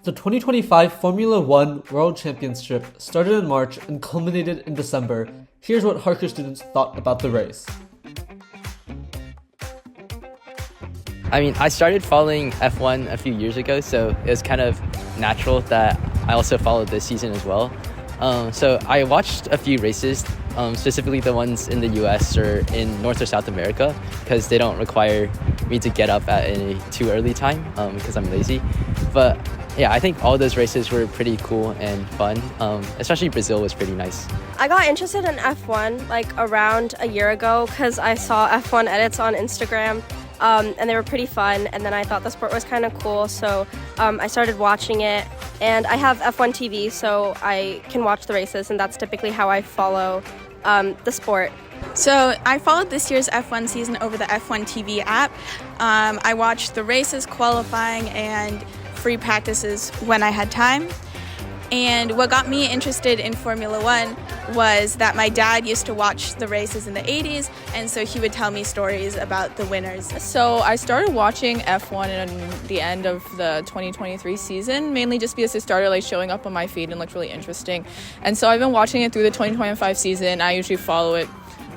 The 2025 Formula One World Championship started in March and culminated in December. Here's what Harker students thought about the race. I started following F1 a few years ago, so it was kind of natural that I also followed this season as well. So I watched a few races, specifically the ones in the US or in North or South America, because they don't require me to get up at a too early time because I'm lazy. But yeah, I think all those races were pretty cool and fun, especially Brazil was pretty nice. I got interested in F1 around a year ago because I saw F1 edits on Instagram. And they were pretty fun, and then I thought the sport was kind of cool, so I started watching it, and I have F1 TV, so I can watch the races, and that's typically how I follow the sport. So I followed this year's F1 season over the F1 TV app. I watched the races, qualifying, and free practices when I had time. And what got me interested in Formula One was that my dad used to watch the races in the 80s, and so he would tell me stories about the winners. So I started watching F1 in the end of the 2023 season, mainly just because it started showing up on my feed and looked really interesting. And so I've been watching it through the 2025 season. I usually follow it.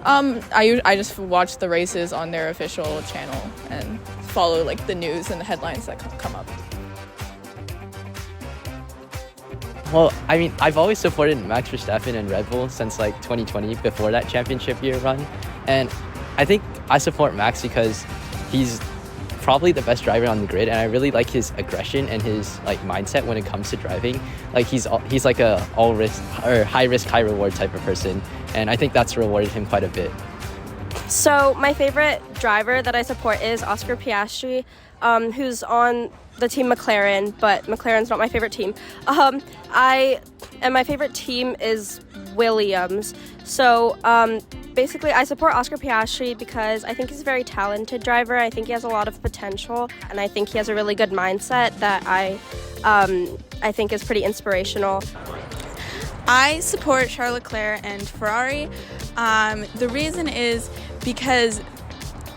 I just watch the races on their official channel and follow the news and the headlines that come up. Well, I've always supported Max Verstappen and Red Bull since 2020, before that championship year run. And I think I support Max because he's probably the best driver on the grid, and I really like his aggression and his mindset when it comes to driving. He's a all risk or high risk, high reward type of person, and I think that's rewarded him quite a bit. So my favorite driver that I support is Oscar Piastri, who's on the team McLaren, but McLaren's not my favorite team. And my favorite team is Williams. So basically I support Oscar Piastri because I think he's a very talented driver. I think he has a lot of potential, and I think he has a really good mindset that I think is pretty inspirational. I support Charles Leclerc and Ferrari. The reason is because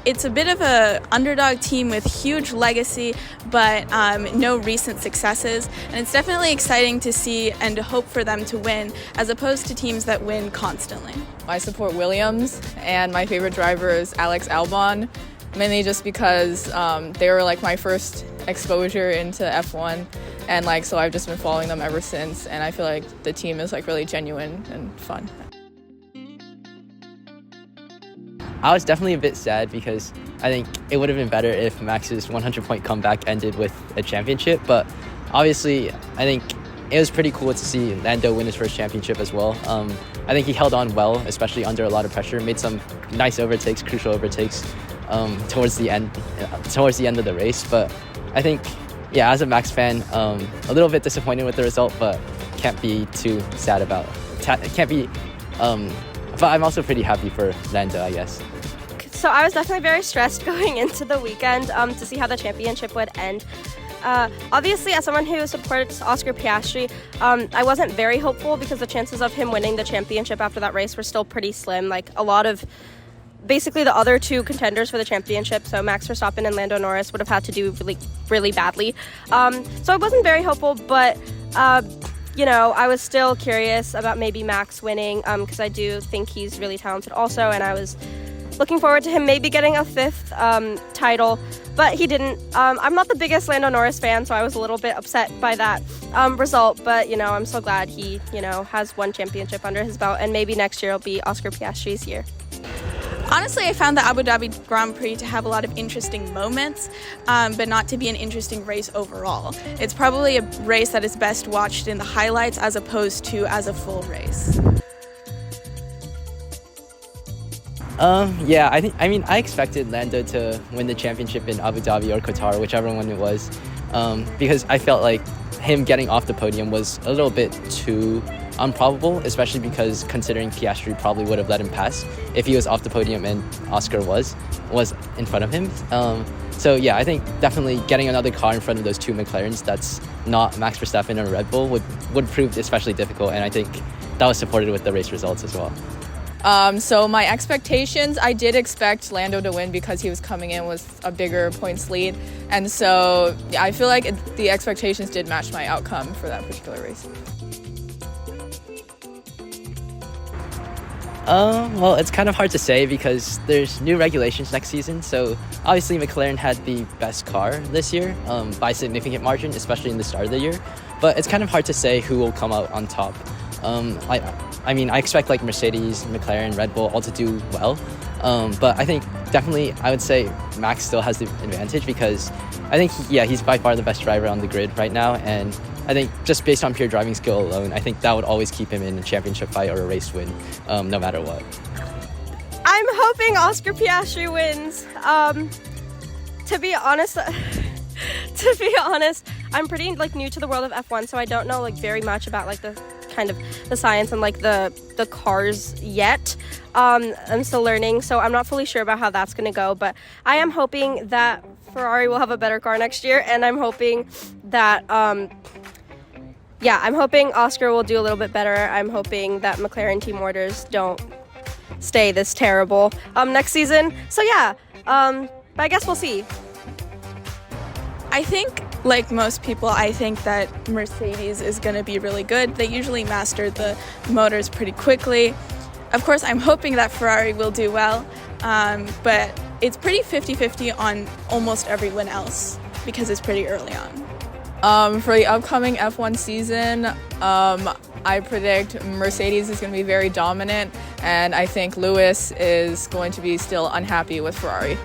it's a bit of an underdog team with huge legacy, but no recent successes. And it's definitely exciting to see and to hope for them to win, as opposed to teams that win constantly. I support Williams, and my favorite driver is Alex Albon, mainly just because they were my first exposure into F1. And so I've just been following them ever since, and I feel like the team is really genuine and fun. I was definitely a bit sad because I think it would have been better if Max's 100-point comeback ended with a championship, but obviously I think it was pretty cool to see Lando win his first championship as well. I think he held on well, especially under a lot of pressure, made some nice overtakes, crucial overtakes towards the end of the race. But I think, yeah, as a Max fan, a little bit disappointed with the result, but can't be too sad about it. But I'm also pretty happy for Lando, I guess. So I was definitely very stressed going into the weekend to see how the championship would end. Obviously, as someone who supports Oscar Piastri, I wasn't very hopeful because the chances of him winning the championship after that race were still pretty slim. A lot of basically the other two contenders for the championship, so Max Verstappen and Lando Norris, would have had to do really, really badly. So I wasn't very hopeful, but I was still curious about maybe Max winning because I do think he's really talented also, and I was looking forward to him maybe getting a fifth title, but he didn't. I'm not the biggest Lando Norris fan, so I was a little bit upset by that result, but I'm so glad he has one championship under his belt, and maybe next year will be Oscar Piastri's year. Honestly, I found the Abu Dhabi Grand Prix to have a lot of interesting moments, but not to be an interesting race overall. It's probably a race that is best watched in the highlights as opposed to as a full race. Yeah, I expected Lando to win the championship in Abu Dhabi or Qatar, whichever one it was, because I felt like him getting off the podium was a little bit too improbable, especially because considering Piastri probably would have let him pass if he was off the podium and Oscar was in front of him. So yeah, I think definitely getting another car in front of those two McLarens that's not Max Verstappen or Red Bull would prove especially difficult, and I think that was supported with the race results as well. So my expectations, I did expect Lando to win because he was coming in with a bigger points lead. And so I feel like the expectations did match my outcome for that particular race. Well, it's kind of hard to say because there's new regulations next season. So obviously McLaren had the best car this year by a significant margin, especially in the start of the year. But it's kind of hard to say who will come out on top. I mean, I expect like Mercedes, McLaren, Red Bull all to do well. But I think definitely I would say Max still has the advantage because I think, he's by far the best driver on the grid right now. And I think just based on pure driving skill alone, I think that would always keep him in a championship fight or a race win, no matter what. I'm hoping Oscar Piastri wins. To be honest, I'm pretty like new to the world of F1, so I don't know like very much about like the kind of the science and like the cars yet. I'm still learning, so I'm not fully sure about how that's gonna go, but I am hoping that Ferrari will have a better car next year, and I'm hoping that I'm hoping Oscar will do a little bit better. I'm hoping that McLaren team orders don't stay this terrible next season. So but I guess we'll see. I think, like most people, I think that Mercedes is going to be really good. They usually master the motors pretty quickly. Of course, I'm hoping that Ferrari will do well, but it's pretty 50-50 on almost everyone else because it's pretty early on. For the upcoming F1 season, I predict Mercedes is going to be very dominant, and I think Lewis is going to be still unhappy with Ferrari.